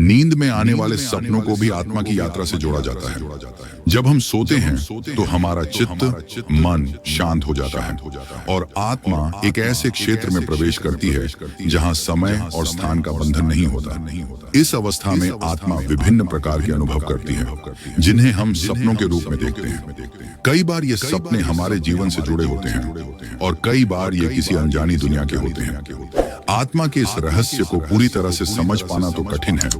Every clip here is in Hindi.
नींद में आने वाले सपनों को भी आत्मा की यात्रा से जोड़ा जाता है। जब हम सोते हैं तो हमारा चित्त मन शांत हो जाता है और आत्मा एक ऐसे क्षेत्र में प्रवेश करती है जहां समय और स्थान का बंधन नहीं होता। इस अवस्था में आत्मा विभिन्न प्रकार के अनुभव करती है जिन्हें हम सपनों के रूप में देखते हैं। कई बार ये सपने हमारे जीवन से जुड़े होते हैं और कई बार ये किसी अनजानी दुनिया के होते हैं। आत्मा के इस रहस्य को पूरी तरह से समझ पाना तो कठिन है,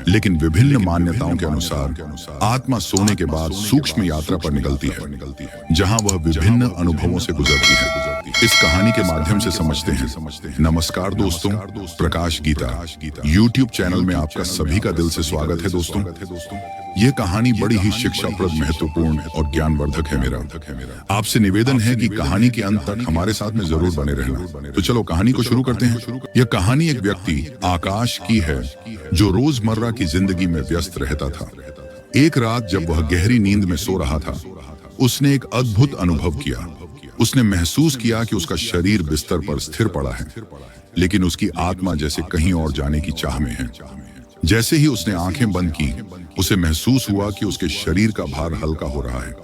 लेकिन विभिन्न मान्यताओं के अनुसार आत्मा सोने के बाद सूक्ष्म यात्रा पर निकलती है जहां वह विभिन्न अनुभवों से गुजरती है। इस कहानी के माध्यम से समझते हैं। नमस्कार दोस्तों, प्रकाश गीता YouTube चैनल में आपका सभी का दिल से स्वागत है। दोस्तों, ये कहानी बड़ी ही शिक्षाप्रद, महत्वपूर्ण और ज्ञानवर्धक है। मेरा आपसे निवेदन है कि कहानी के अंत तक हमारे साथ में जरूर बने रहना। तो चलो कहानी को शुरू करते हैं। यह कहानी एक व्यक्ति आकाश की है जो रोजमर्रा की जिंदगी में व्यस्त रहता था। एक रात जब वह गहरी नींद में सो रहा था, उसने एक अद्भुत अनुभव किया। उसने महसूस किया कि उसका शरीर बिस्तर पर स्थिर पड़ा है, लेकिन उसकी आत्मा जैसे कहीं और जाने की चाह में है। जैसे ही उसने आंखें बंद की, उसे महसूस हुआ कि उसके शरीर का भार हल्का हो रहा है।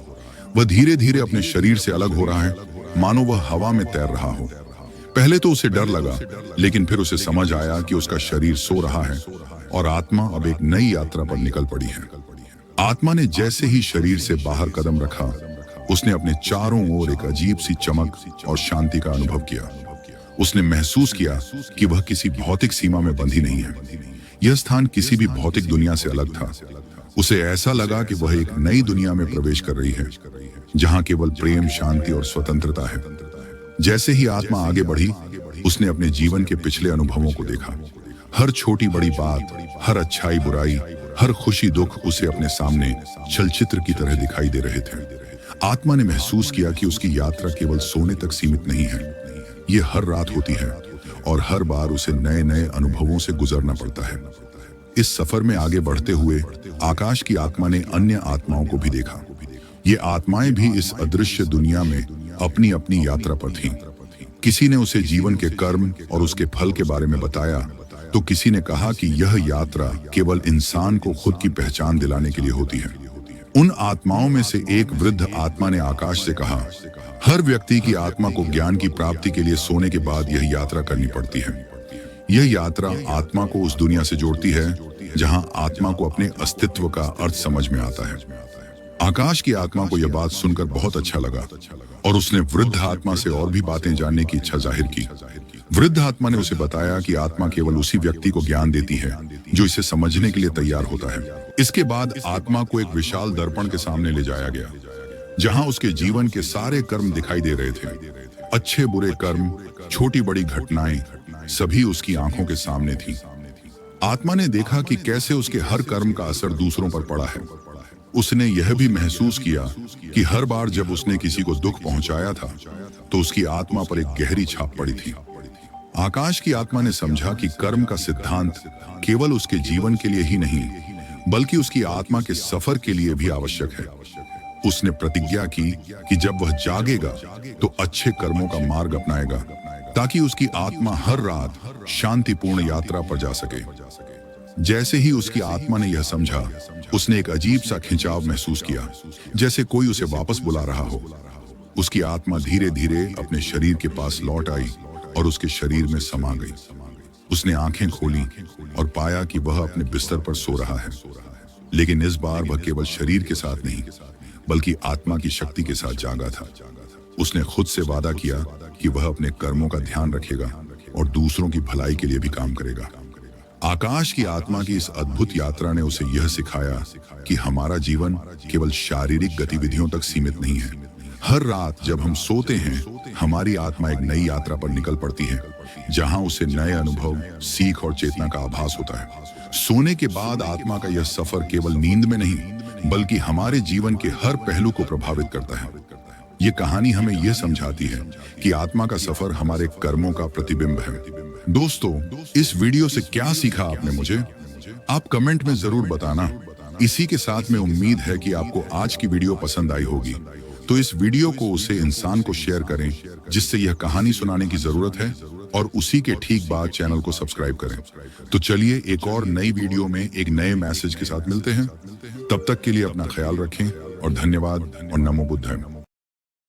वह धीरे धीरे अपने शरीर से अलग हो रहा है, मानो वह हवा में तैर रहा हो। पहले तो उसे डर लगा, लेकिन फिर उसे समझ आया कि उसका शरीर सो रहा है और आत्मा अब एक नई यात्रा पर निकल पड़ी है। आत्मा ने जैसे ही शरीर से बाहर कदम रखा, उसने अपने चारों ओर एक अजीब सी चमक और शांति का अनुभव किया। उसने महसूस किया कि वह किसी भौतिक सीमा में बंधी नहीं है। यह स्थान किसी भी भौतिक दुनिया से अलग था। उसे ऐसा लगा कि वह एक नई दुनिया में प्रवेश कर रही है, जहां केवल प्रेम, शांति और स्वतंत्रता है। जैसे ही आत्मा आगे बढ़ी, उसने अपने जीवन के पिछले अनुभवों को देखा। हर छोटी बड़ी बात, हर अच्छाई बुराई, हर खुशी दुख उसे अपने सामने चलचित्र की तरह दिखाई दे रहे थे। आत्मा ने महसूस किया कि उसकी यात्रा केवल सोने तक सीमित नहीं है। ये हर रात होती है और हर बार उसे नए नए अनुभवों से गुजरना पड़ता है। इस सफर में आगे बढ़ते हुए आकाश की आत्मा ने अन्य आत्माओं को भी देखा। ये आत्माएं भी इस अदृश्य दुनिया में अपनी अपनी यात्रा पर थीं। किसी ने उसे जीवन के कर्म और उसके फल के बारे में बताया, तो किसी ने कहा कि यह यात्रा केवल इंसान को खुद की पहचान दिलाने के लिए होती है। उन आत्माओं में से एक वृद्ध आत्मा ने आकाश से कहा, हर व्यक्ति की आत्मा को ज्ञान की प्राप्ति के लिए सोने के बाद यह यात्रा करनी पड़ती है। यह यात्रा आत्मा को उस दुनिया से जोड़ती है जहां आत्मा को अपने अस्तित्व का अर्थ समझ में आता है। आकाश की आत्मा को यह बात सुनकर बहुत अच्छा लगा और उसने वृद्ध आत्मा से और भी बातें जानने की इच्छा जाहिर की। वृद्ध आत्मा ने उसे बताया कि आत्मा केवल उसी व्यक्ति को ज्ञान देती है जो इसे समझने के लिए तैयार होता है। इसके बाद आत्मा को एक विशाल दर्पण के सामने ले जाया गया, जहां उसके जीवन के सारे कर्म दिखाई दे रहे थे। अच्छे बुरे कर्म, छोटी बड़ी घटनाएं, सभी उसकी आंखों के सामने थी। आत्मा ने देखा कि कैसे उसके हर कर्म का असर दूसरों पर पड़ा है। उसने यह भी महसूस किया कि हर बार जब उसने किसी को दुख पहुंचाया था, तो उसकी आत्मा पर एक गहरी छाप पड़ी थी। आकाश की आत्मा ने समझा कि कर्म का सिद्धांत केवल उसके जीवन के लिए ही नहीं, बल्कि उसकी आत्मा के सफर के लिए भी आवश्यक है। उसने प्रतिज्ञा की कि जब वह जागेगा तो अच्छे कर्मों का मार्ग अपनाएगा, ताकि उसकी आत्मा हर रात शांतिपूर्ण यात्रा पर जा सके। जैसे ही उसकी आत्मा ने यह समझा, उसने एक अजीब सा खिंचाव महसूस किया, जैसे कोई उसे वापस बुला रहा हो। उसकी आत्मा धीरे धीरे अपने शरीर के पास लौट आई और उसके शरीर में समा गई। उसने आंखें खोली और पाया कि वह अपने बिस्तर पर सो रहा है, लेकिन इस बार वह केवल शरीर के साथ नहीं, बल्कि आत्मा की शक्ति के साथ जागा था। उसने खुद से वादा किया कि वह अपने कर्मों का ध्यान रखेगा और दूसरों की भलाई के लिए भी काम करेगा। आकाश की आत्मा की इस अद्भुत यात्रा ने उसे यह सिखाया कि हमारा जीवन केवल शारीरिक गतिविधियों तक सीमित नहीं है। हर रात जब हम सोते हैं, हमारी आत्मा एक नई यात्रा पर निकल पड़ती है, जहां उसे नए अनुभव, सीख और चेतना का आभास होता है। सोने के बाद आत्मा का यह सफर केवल नींद में नहीं, बल्कि हमारे जीवन के हर पहलू को प्रभावित करता है। ये कहानी हमें यह समझाती है कि आत्मा का सफर हमारे कर्मों का प्रतिबिंब है। दोस्तों, इस वीडियो से क्या सीखा आपने मुझे? आप कमेंट में जरूर बताना। इसी के साथ में उम्मीद है कि आपको आज की वीडियो पसंद आई होगी। तो इस वीडियो को उसे इंसान को शेयर करें जिससे यह कहानी सुनाने की जरूरत है। और उसी के ठीक बाद चैनल को सब्सक्राइब करें। तो चलिए एक और नई वीडियो में एक नए मैसेज के साथ मिलते हैं। तब तक के लिए अपना ख्याल रखें और धन्यवाद और नमो बुद्धाय।